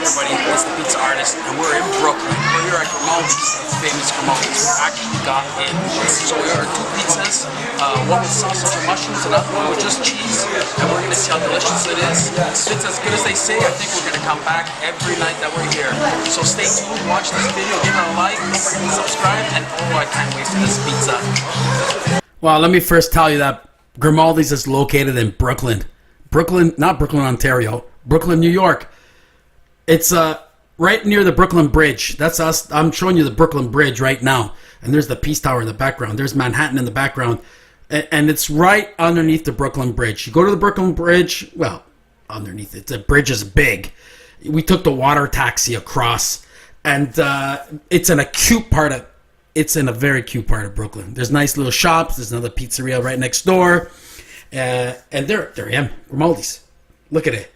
everybody, it's the pizza artist, and we're in Brooklyn. We're here at Grimaldi's, famous Grimaldi's. We're actually got in. So we ordered two pizzas, one with sausage and mushrooms, and another one with just cheese. And we're gonna see how delicious it is. If it's as good as they say, I think we're gonna come back every night that we're here. So stay tuned, watch this video, give it a like, don't forget to subscribe, and oh, I can't wait for this pizza. Well, let me first tell you that Grimaldi's is located in Brooklyn. Brooklyn, not Brooklyn, Ontario. Brooklyn, New York. It's right near the Brooklyn Bridge. That's us. I'm showing you the Brooklyn Bridge right now. And there's the Peace Tower in the background. There's Manhattan in the background. And it's right underneath the Brooklyn Bridge. You go to the Brooklyn Bridge, well, underneath it. The bridge is big. We took the water taxi across. And it's in a very cute part of Brooklyn. There's nice little shops. There's another pizzeria right next door. And there I am, Grimaldi's. Look at it.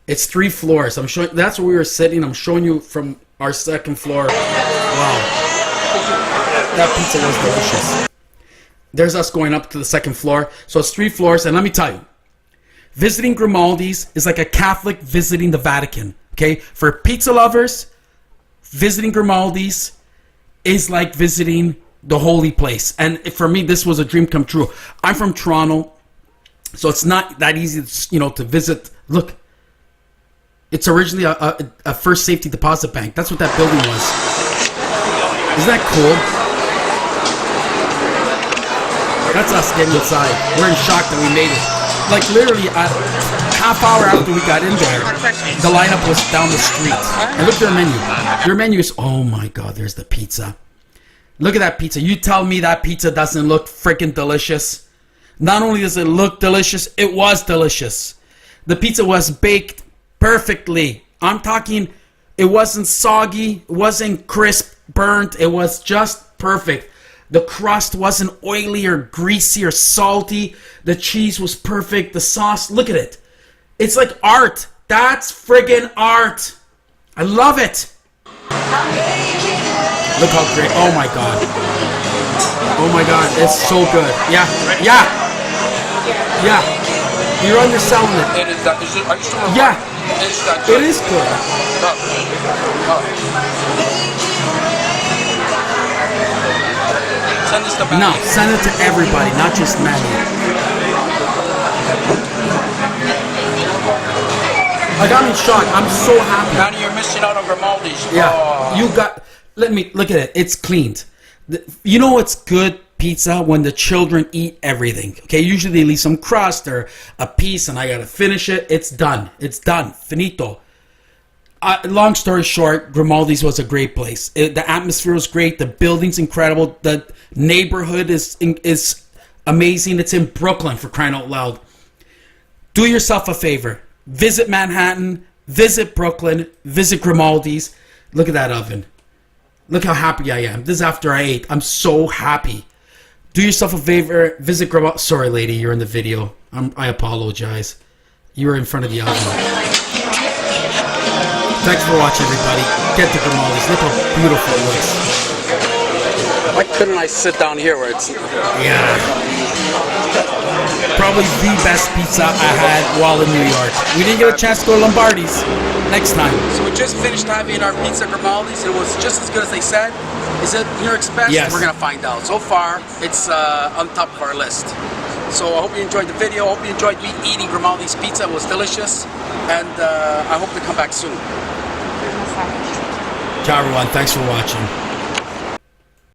It's 3 floors. I'm showing. That's where we were sitting. I'm showing you from our second floor. Wow, that pizza was delicious. There's us going up to the second floor. So it's 3 floors. And let me tell you, visiting Grimaldi's is like a Catholic visiting the Vatican. Okay, for pizza lovers, visiting Grimaldi's is like visiting the holy place. And for me, this was a dream come true. I'm from Toronto. So it's not that easy, to visit. Look, it's originally a first safety deposit bank. That's what that building was. Isn't that cool? That's us getting inside. We're in shock that we made it. Like literally a half hour after we got in there, the lineup was down the street. And look at their menu. Their menu is, oh my God, there's the pizza. Look at that pizza. You tell me that pizza doesn't look freaking delicious. Not only does it look delicious, it was delicious. The pizza was baked perfectly. I'm talking, it wasn't soggy, it wasn't crisp, burnt, it was just perfect. The crust wasn't oily or greasy or salty. The cheese was perfect. The sauce, look at it. It's like art. That's friggin' art. I love it. Look how great. Oh my God. Oh my God, it's so good. Yeah. You're underselling it. It is that. Is it? Are you still? Yeah. Is that good? It is good. Send this to Manny. No, send it to everybody, not just Manny. I got me shocked. I'm so happy. Manny, you're missing out on Grimaldi's. Yeah. Oh. You got. Let me look at it. It's cleaned. You know what's good? Pizza when the children eat everything. Okay, usually they leave some crust or a piece and I gotta finish it. It's done. Finito. Long story short, Grimaldi's was a great place. The atmosphere was great. The building's incredible. The neighborhood is amazing. It's in Brooklyn, for crying out loud. Do yourself a favor. Visit Manhattan. Visit Brooklyn. Visit Grimaldi's. Look at that oven. Look how happy I am. This is after I ate. I'm so happy. Do yourself a favor, visit Grimaldi. Sorry, lady, you're in the video. I apologize. You were in front of the oven. Thanks for watching, everybody. Get to Grimaldi's. Look how beautiful it looks. Why couldn't I sit down here where it's... Yeah. Probably the best pizza I had while in New York. We didn't get a chance to go to Lombardi's. Next time. So we just finished having our pizza at Grimaldi's. It was just as good as they said. Is it New York's best? Yes. We're going to find out. So far, it's on top of our list. So I hope you enjoyed the video. I hope you enjoyed me eating Grimaldi's pizza. It was delicious. And I hope to come back soon. Ciao, everyone. Thanks for watching.